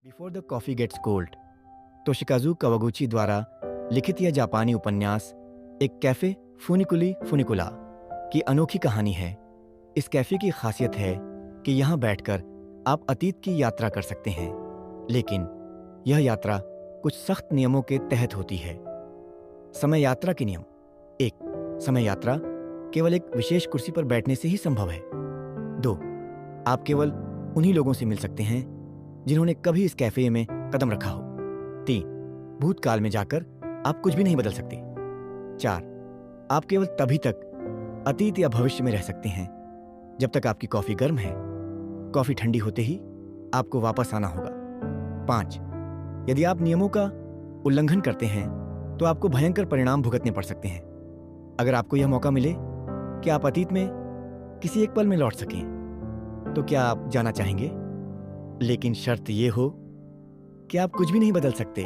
Before the coffee gets cold Toshikazu Kawaguchi द्वारा लिखित यह जापानी उपन्यास एक कैफ़े फुनिकुली फुनिकुला की अनोखी कहानी है। इस कैफ़े की खासियत है कि यहाँ बैठकर आप अतीत की यात्रा कर सकते हैं, लेकिन यह यात्रा कुछ सख्त नियमों के तहत होती है। समय यात्रा के नियम। 1. समय यात्रा केवल एक विशेष कुर्सी पर बैठने से ही संभव है। 2. आप केवल उन्हीं लोगों से मिल सकते हैं जिन्होंने कभी इस कैफे में कदम रखा हो। 3. भूतकाल में जाकर आप कुछ भी नहीं बदल सकते। 4. आप केवल तभी तक अतीत या भविष्य में रह सकते हैं जब तक आपकी कॉफी गर्म है। कॉफी ठंडी होते ही आपको वापस आना होगा। 5. यदि आप नियमों का उल्लंघन करते हैं तो आपको भयंकर परिणाम भुगतने पड़ सकते हैं। अगर आपको यह मौका मिले कि आप अतीत में किसी एक पल में लौट सकें, तो क्या आप जाना चाहेंगे? लेकिन शर्त यह हो कि आप कुछ भी नहीं बदल सकते।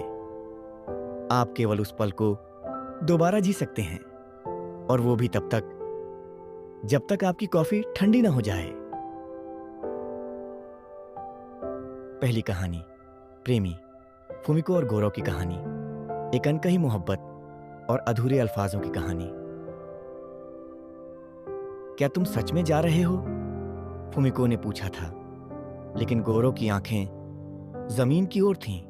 आप केवल उस पल को दोबारा जी सकते हैं, और वो भी तब तक जब तक आपकी कॉफी ठंडी ना हो जाए। पहली कहानी, प्रेमी फुमिको और गोरो की कहानी। एक अनकही मोहब्बत और अधूरे अल्फाजों की कहानी। क्या तुम सच में जा रहे हो? फुमिको ने पूछा था, लेकिन गोरो की आंखें जमीन की ओर थीं।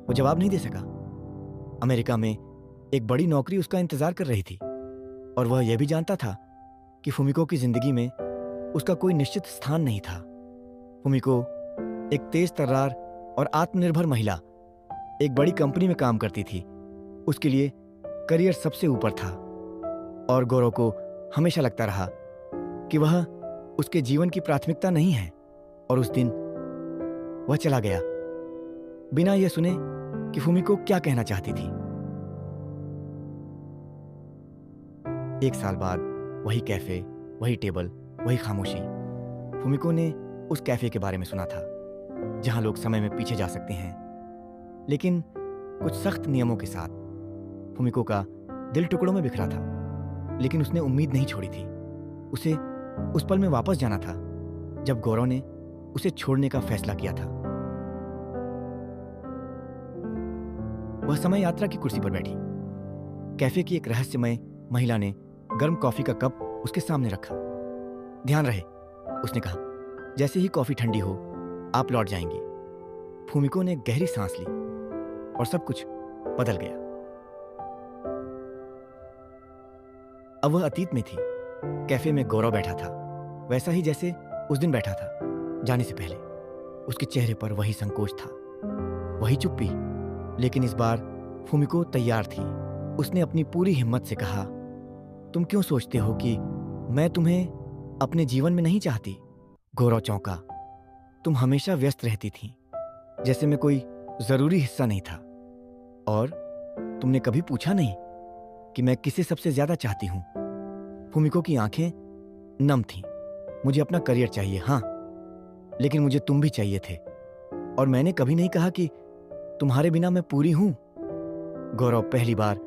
वो जवाब नहीं दे सका। अमेरिका में एक बड़ी नौकरी उसका इंतजार कर रही थी, और वह यह भी जानता था कि फुमिको की जिंदगी में उसका कोई निश्चित स्थान नहीं था। फुमिको एक तेज तर्रार और आत्मनिर्भर महिला एक बड़ी कंपनी में काम करती थी। उसके लिए करियर सबसे ऊपर था, और गोरो को हमेशा लगता रहा कि वह उसके जीवन की प्राथमिकता नहीं है। और उस दिन वह चला गया बिना यह सुने कि फुमिको क्या कहना चाहती थी। 1 साल बाद वही कैफे, वही टेबल, वही खामोशी। फुमिको ने उस कैफे के बारे में सुना था जहां लोग समय में पीछे जा सकते हैं, लेकिन कुछ सख्त नियमों के साथ। फुमिको का दिल टुकड़ों में बिखरा था, लेकिन उसने उम्मीद नहीं छोड़ी थी। उसे उस पल में वापस जाना था जब गोरो ने उसे छोड़ने का फैसला किया था। वह समय यात्रा की कुर्सी पर बैठी। कैफे की एक रहस्यमय महिला ने गर्म कॉफी का कप उसके सामने रखा। ध्यान रहे, उसने कहा, जैसे ही कॉफी ठंडी हो आप लौट जाएंगी। फुमिको ने गहरी सांस ली और सब कुछ बदल गया। अब वह अतीत में थी। कैफे में गोरो बैठा था, वैसा ही जैसे उस दिन बैठा था जाने से पहले। उसके चेहरे पर वही संकोच था, वही चुप्पी, लेकिन इस बार फुमिको तैयार थी। उसने अपनी पूरी हिम्मत से कहा, तुम क्यों सोचते हो कि मैं तुम्हें अपने जीवन में नहीं चाहती? गोरो चौंका। तुम हमेशा व्यस्त रहती थी, जैसे मैं कोई जरूरी हिस्सा नहीं था। और तुमने कभी पूछा नहीं कि मैं किसे सबसे ज्यादा चाहती हूं? फुमिको की आंखें नम थीं। मुझे अपना करियर चाहिए, हाँ, लेकिन मुझे तुम भी चाहिए थे, और मैंने कभी नहीं कहा कि तुम्हारे बिना मैं पूरी हूं। गौरव पहली बार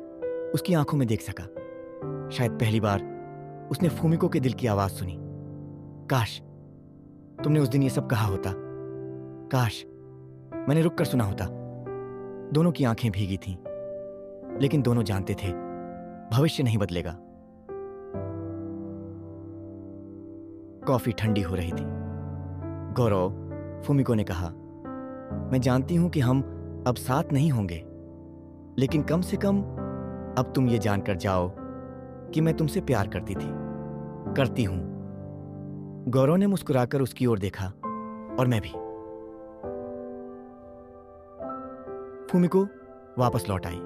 उसकी आंखों में देख सका। शायद पहली बार उसने फुमिको के दिल की आवाज सुनी। काश तुमने उस दिन ये सब कहा होता, काश मैंने रुक कर सुना होता। दोनों की आंखें भीगी थीं, लेकिन दोनों जानते थे भविष्य नहीं बदलेगा। कॉफी ठंडी हो रही थी। गौरव, फुमिको ने कहा, मैं जानती हूं कि हम अब साथ नहीं होंगे, लेकिन कम से कम अब तुम ये जानकर जाओ कि मैं तुमसे प्यार करती थी, करती हूं। गौरव ने मुस्कुराकर उसकी ओर देखा, और मैं भी। फुमिको वापस लौट आई।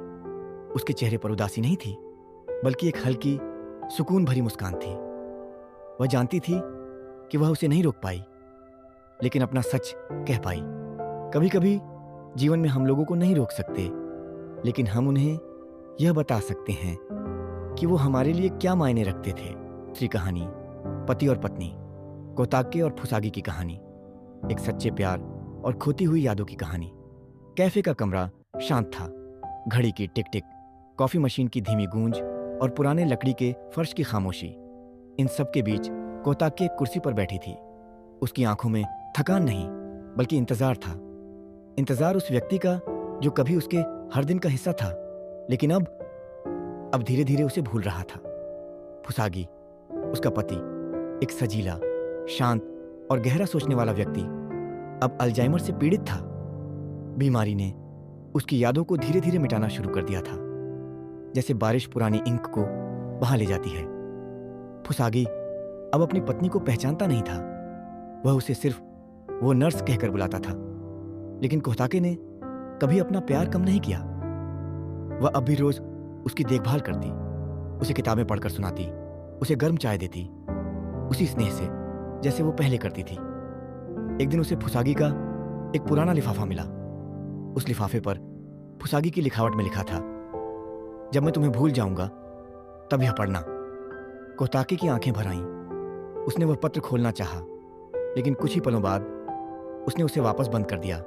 उसके चेहरे पर उदासी नहीं थी, बल्कि एक हल्की सुकून भरी मुस्कान थी। वह जानती थी कि वह उसे नहीं रोक पाई, लेकिन अपना सच कह पाई। कभी कभी जीवन में हम लोगों को नहीं रोक सकते, लेकिन हम उन्हें यह बता सकते हैं कि वो हमारे लिए क्या मायने रखते थे। दूसरी कहानी, पति और पत्नी, कोताके और फुसागी की कहानी। एक सच्चे प्यार और खोती हुई यादों की कहानी। कैफे का कमरा शांत था। घड़ी की टिक टिक, कॉफी मशीन की धीमी गूंज और पुराने लकड़ी के फर्श की खामोशी। इन सब के बीच कोताके कुर्सी पर बैठी थी। उसकी आंखों में थकान नहीं, बल्कि इंतजार था। इंतजार उस व्यक्ति का जो कभी उसके हर दिन का हिस्सा था, लेकिन अब धीरे धीरे उसे भूल रहा था। फुसागी, उसका पति, एक सजीला, शांत और गहरा सोचने वाला व्यक्ति, अब अल्जाइमर से पीड़ित था। बीमारी ने उसकी यादों को धीरे धीरे मिटाना शुरू कर दिया था, जैसे बारिश पुरानी इंक को बहा ले जाती है। फुसागी अब अपनी पत्नी को पहचानता नहीं था। वह उसे सिर्फ वो नर्स कहकर बुलाता था, लेकिन कोहताके ने कभी अपना प्यार कम नहीं किया। वह अब भी रोज उसकी देखभाल करती, उसे किताबें पढ़कर सुनाती, उसे गर्म चाय देती, उसी स्नेह से जैसे वो पहले करती थी। एक दिन उसे फुसागी का एक पुराना लिफाफा मिला। उस लिफाफे पर फुसागी की लिखावट में लिखा था, जब मैं तुम्हें भूल जाऊंगा तब यह पढ़ना। कोहताके की आंखें भर आईं। उसने वह पत्र खोलना चाहा, लेकिन कुछ ही पलों बाद उसने उसे वापस बंद कर दिया।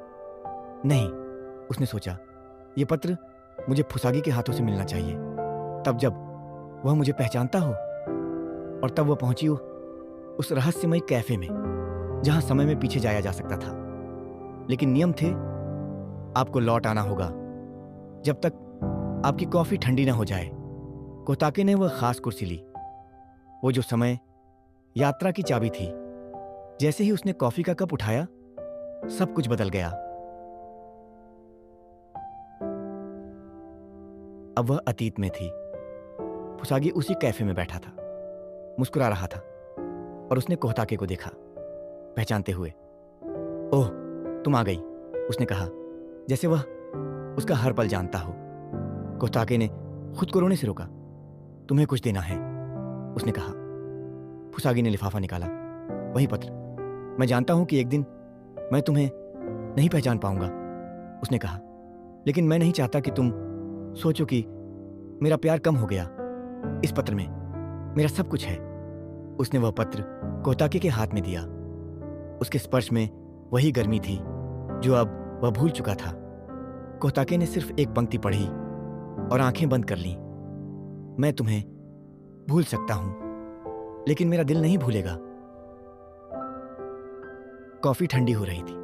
नहीं, उसने सोचा, यह पत्र मुझे फुसागी के हाथों से मिलना चाहिए, तब जब वह मुझे पहचानता हो। और तब वह पहुंची उस रहस्यमय कैफे में, जहां समय में पीछे जाया जा सकता था, लेकिन नियम थे, आपको लौट आना होगा जब तक आपकी कॉफी ठंडी ना हो जाए। कोहताके ने वह खास कुर्सी ली, वो जो समय यात्रा की चाबी थी। जैसे ही उसने कॉफी का कप उठाया, सब कुछ बदल गया। अब वह अतीत में थी। फुसागी उसी कैफे में बैठा था, मुस्कुरा रहा था, और उसने कोहताके को देखा, पहचानते हुए। ओह, तुम आ गई, उसने कहा, जैसे वह उसका हर पल जानता हो। कोहताके ने खुद को रोने से रोका। तुम्हें कुछ देना है, उसने कहा। फुसागी ने लिफाफा निकाला, वही पत्र। मैं जानता हूं कि एक दिन मैं तुम्हें नहीं पहचान पाऊंगा, उसने कहा, लेकिन मैं नहीं चाहता कि तुम सोचो कि मेरा प्यार कम हो गया। इस पत्र में मेरा सब कुछ है। उसने वह पत्र कोहताके के हाथ में दिया। उसके स्पर्श में वही गर्मी थी जो अब वह भूल चुका था। कोहताके ने सिर्फ एक पंक्ति पढ़ी और आंखें बंद कर लीं। मैं तुम्हें भूल सकता हूं, लेकिन मेरा दिल नहीं भूलेगा। कॉफी ठंडी हो रही थी,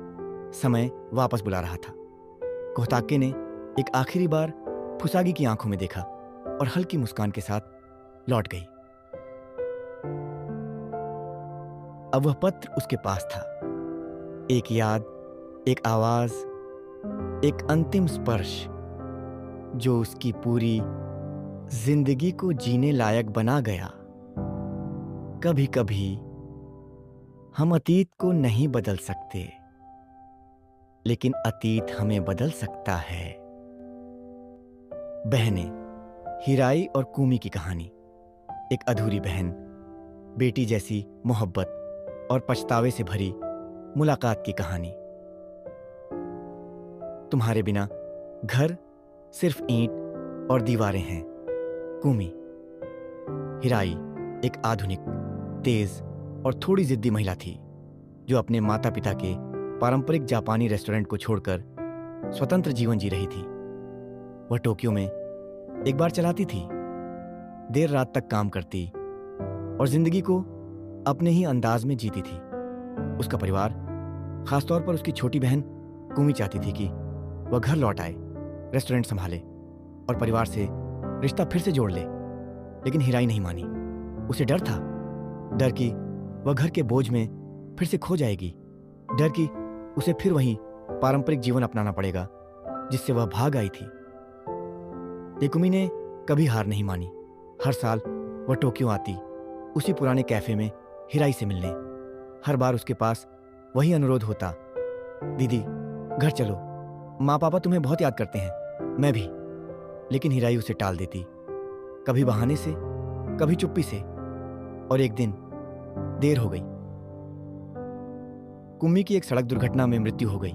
समय वापस बुला रहा था। कोहताके ने एक आखिरी बार फुसागी की आंखों में देखा और हल्की मुस्कान के साथ लौट गई। अब वह पत्र उसके पास था, एक याद, एक आवाज, एक अंतिम स्पर्श जो उसकी पूरी जिंदगी को जीने लायक बना गया। कभी कभी हम अतीत को नहीं बदल सकते, लेकिन अतीत हमें बदल सकता है। बहनें, हिराई और कूमी की कहानी। एक अधूरी बहन, बेटी जैसी मोहब्बत और पछतावे से भरी मुलाकात की कहानी। तुम्हारे बिना घर सिर्फ ईंट और दीवारें हैं। कूमी। हिराई एक आधुनिक, तेज और थोड़ी जिद्दी महिला थी, जो अपने माता पिता के पारंपरिक जापानी रेस्टोरेंट को छोड़कर स्वतंत्र जीवन जी रही थी। वह टोक्यो में एक बार चलाती थी, देर रात तक काम करती और जिंदगी को अपने ही अंदाज में जीती थी। उसका परिवार, खासतौर पर उसकी छोटी बहन कूमी, चाहती थी कि वह घर लौट आए, रेस्टोरेंट संभाले और परिवार से रिश्ता फिर से जोड़ ले। लेकिन हिराई नहीं मानी। उसे डर था, डर कि वह घर के बोझ में फिर से खो जाएगी, डर कि उसे फिर वही पारंपरिक जीवन अपनाना पड़ेगा जिससे वह भाग आई थी। लेकुमी ने कभी हार नहीं मानी। हर साल वह टोक्यो आती, उसी पुराने कैफे में हिराई से मिलने। हर बार उसके पास वही अनुरोध होता, दीदी घर चलो, माँ पापा तुम्हें बहुत याद करते हैं, मैं भी। लेकिन हिराई उसे टाल देती, कभी बहाने से, कभी चुप्पी से। और एक दिन देर हो गई। कुम्मी की एक सड़क दुर्घटना में मृत्यु हो गई।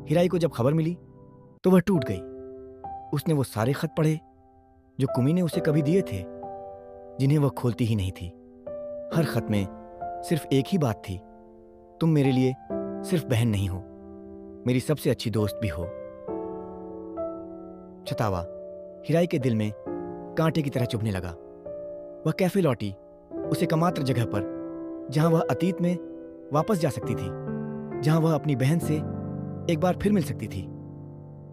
हिराई को जब खबर मिली तो वह टूट गई। उसने वो सारे खत पढ़े जो कुमी ने उसे कभी दिए थे, जिन्हें वह खोलती ही नहीं थी। हर खत में सिर्फ एक ही बात थी, तुम मेरे लिए सिर्फ बहन नहीं हो, मेरी सबसे अच्छी दोस्त भी हो। छतावा हिराई के दिल में कांटे की तरह चुभने लगा। वह कैफे लौटी, उस एकमात्र जगह पर जहां वह अतीत में वापस जा सकती थी, जहां वह अपनी बहन से एक बार फिर मिल सकती थी।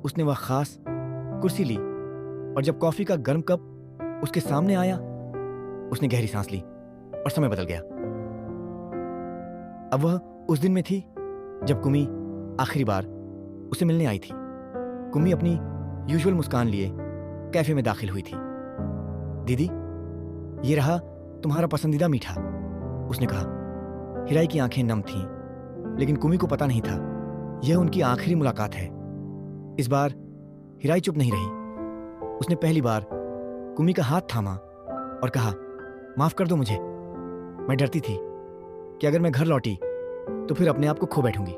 उसने वह खास कुर्सी ली और जब कॉफी का गर्म कप उसके सामने आया, उसने गहरी सांस ली और समय बदल गया। अब वह उस दिन में थी जब कुमी आखिरी बार उसे मिलने आई थी। कुमी अपनी यूजुअल मुस्कान लिए कैफे में दाखिल हुई थी। दीदी, ये रहा तुम्हारा पसंदीदा मीठा, उसने कहा। हिराई की आंखें नम थीं, लेकिन कुमी को पता नहीं था यह उनकी आखिरी मुलाकात है। इस बार हिराई चुप नहीं रही। उसने पहली बार कुमी का हाथ थामा और कहा, माफ कर दो मुझे। मैं डरती थी कि अगर मैं घर लौटी तो फिर अपने आप को खो बैठूंगी,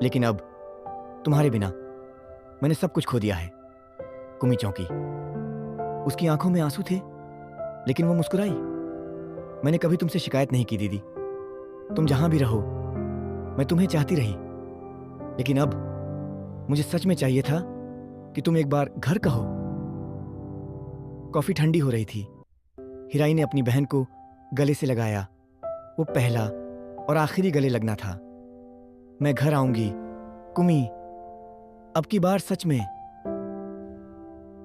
लेकिन अब तुम्हारे बिना मैंने सब कुछ खो दिया है। कुमी चौंकी। उसकी आंखों में आंसू थे, लेकिन वो मुस्कुराई। मैंने कभी तुमसे शिकायत नहीं की दीदी। तुम जहां भी रहो मैं तुम्हें चाहती रही, लेकिन अब मुझे सच में चाहिए था कि तुम एक बार घर कहो। कॉफी ठंडी हो रही थी। हिराई ने अपनी बहन को गले से लगाया। वो पहला और आखिरी गले लगना था। मैं घर आऊंगी कुमी, अब की बार सच में।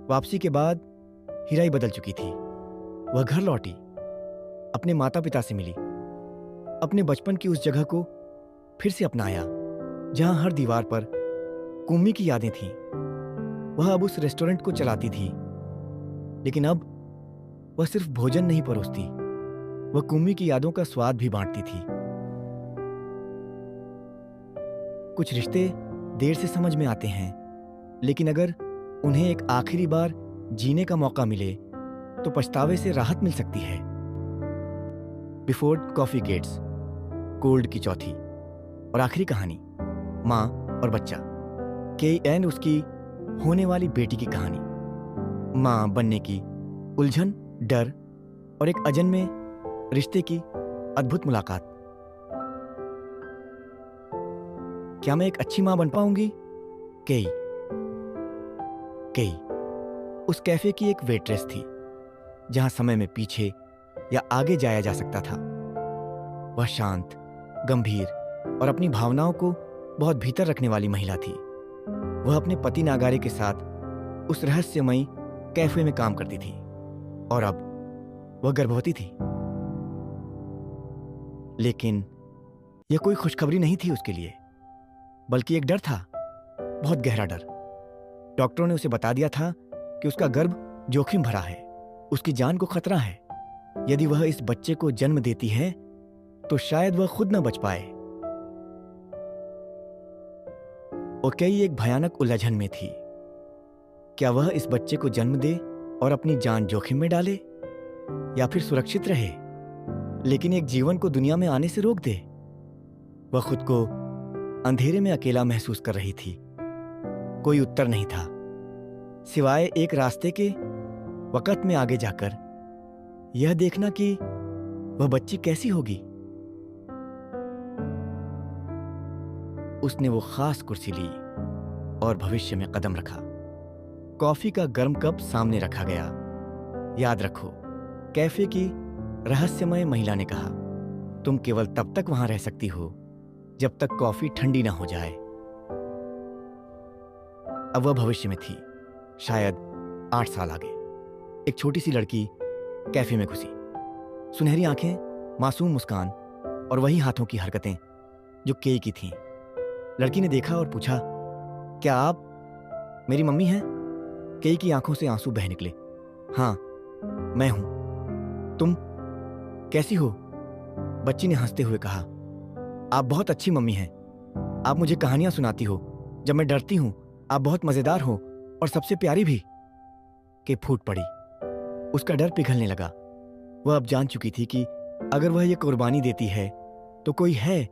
वापसी के बाद हिराई बदल चुकी थी। वह घर लौटी, अपने माता पिता से मिली, अपने बचपन की उस जगह को फिर से अपनाया जहां हर दीवार पर कुमी की यादें थीं। वह अब उस रेस्टोरेंट को चलाती थी, लेकिन अब वह सिर्फ भोजन नहीं परोसती, वह कुमी की यादों का स्वाद भी बांटती थी। कुछ रिश्ते देर से समझ में आते हैं, लेकिन अगर उन्हें एक आखिरी बार जीने का मौका मिले तो पछतावे से राहत मिल सकती है। बिफोर कॉफी गेट्स, कोल्ड की चौथी और आखिरी कहानी, माँ और बच्चा। केई एंड उसकी होने वाली बेटी की कहानी। माँ बनने की उलझन, डर और एक अजन्मे रिश्ते की अद्भुत मुलाकात। क्या मैं एक अच्छी माँ बन पाऊंगी? केई उस कैफे की एक वेट्रेस थी जहां समय में पीछे या आगे जाया जा सकता था। वह शांत, गंभीर और अपनी भावनाओं को बहुत भीतर रखने वाली महिला थी। वह अपने पति नागारे के साथ उस रहस्यमयी कैफे में काम करती थी और अब वह गर्भवती थी। लेकिन यह कोई खुशखबरी नहीं थी उसके लिए, बल्कि एक डर था, बहुत गहरा डर। डॉक्टरों ने उसे बता दिया था कि उसका गर्भ जोखिम भरा है, उसकी जान को खतरा है। यदि वह इस बच्चे को जन्म देती है तो शायद वह खुद न बच पाए। और कई एक भयानक उलझन में थी। क्या वह इस बच्चे को जन्म दे और अपनी जान जोखिम में डाले, या फिर सुरक्षित रहे लेकिन एक जीवन को दुनिया में आने से रोक दे? वह खुद को अंधेरे में अकेला महसूस कर रही थी। कोई उत्तर नहीं था, सिवाय एक रास्ते के वक़्त में आगे जाकर यह देखना कि वह बच्ची कैसी होगी। उसने वो खास कुर्सी ली और भविष्य में कदम रखा। कॉफी का गर्म कप सामने रखा गया। याद रखो, कैफे की रहस्यमय महिला ने कहा, तुम केवल तब तक वहां रह सकती हो जब तक कॉफी ठंडी ना हो जाए। अब वह भविष्य में थी, शायद 8 साल आगे। एक छोटी सी लड़की कैफे में घुसी। सुनहरी आंखें, मासूम मुस्कान और वही हाथों की हरकतें जो केई की थीं। लड़की ने देखा और पूछा, क्या आप मेरी मम्मी हैं? केई की आंखों से आंसू बह निकले। हाँ, मैं हूं। तुम कैसी हो? बच्ची ने हंसते हुए कहा, आप बहुत अच्छी मम्मी हैं। आप मुझे कहानियां सुनाती हो जब मैं डरती हूं। आप बहुत मजेदार हो और सबसे प्यारी भी। के फूट पड़ी। उसका डर पिघलने लगा। वह अब जान चुकी थी कि अगर वह यह कुर्बानी देती है तो कोई है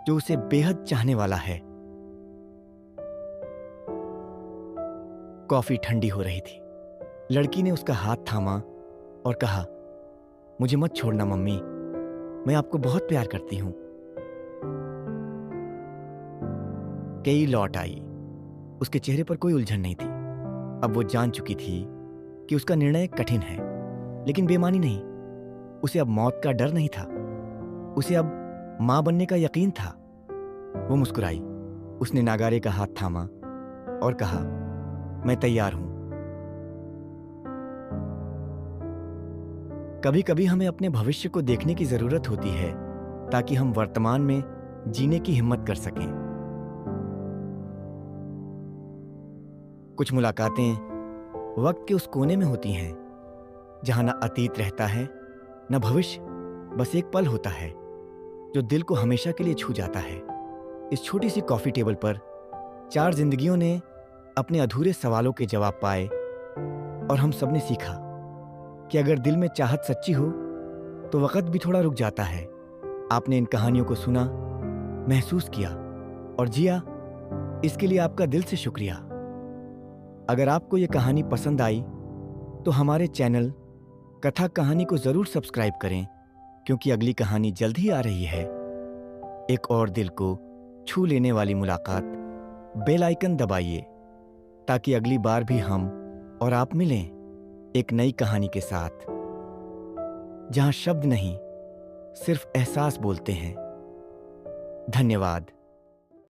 जो उसे बेहद चाहने वाला है। कॉफी ठंडी हो रही थी। लड़की ने उसका हाथ थामा और कहा, मुझे मत छोड़ना मम्मी, मैं आपको बहुत प्यार करती हूं। केई लौट आई। उसके चेहरे पर कोई उलझन नहीं थी। अब वो जान चुकी थी कि उसका निर्णय कठिन है, लेकिन बेईमानी नहीं। उसे अब मौत का डर नहीं था, उसे अब मां बनने का यकीन था। वो मुस्कुराई। उसने नागारे का हाथ थामा और कहा, मैं तैयार हूं। कभी कभी हमें अपने भविष्य को देखने की जरूरत होती है ताकि हम वर्तमान में जीने की हिम्मत कर सकें। कुछ मुलाकातें वक्त के उस कोने में होती हैं जहां ना अतीत रहता है न भविष्य, बस एक पल होता है जो दिल को हमेशा के लिए छू जाता है। इस छोटी सी कॉफी टेबल पर 4 जिंदगियों ने अपने अधूरे सवालों के जवाब पाए और हम सबने सीखा कि अगर दिल में चाहत सच्ची हो तो वक्त भी थोड़ा रुक जाता है। आपने इन कहानियों को सुना, महसूस किया और जिया, इसके लिए आपका दिल से शुक्रिया। अगर आपको ये कहानी पसंद आई तो हमारे चैनल कथा कहानी को जरूर सब्सक्राइब करें, क्योंकि अगली कहानी जल्द ही आ रही है। एक और दिल को छू लेने वाली मुलाकात। बेल आइकन दबाइए ताकि अगली बार भी हम और आप मिलें एक नई कहानी के साथ, जहां शब्द नहीं सिर्फ एहसास बोलते हैं। धन्यवाद।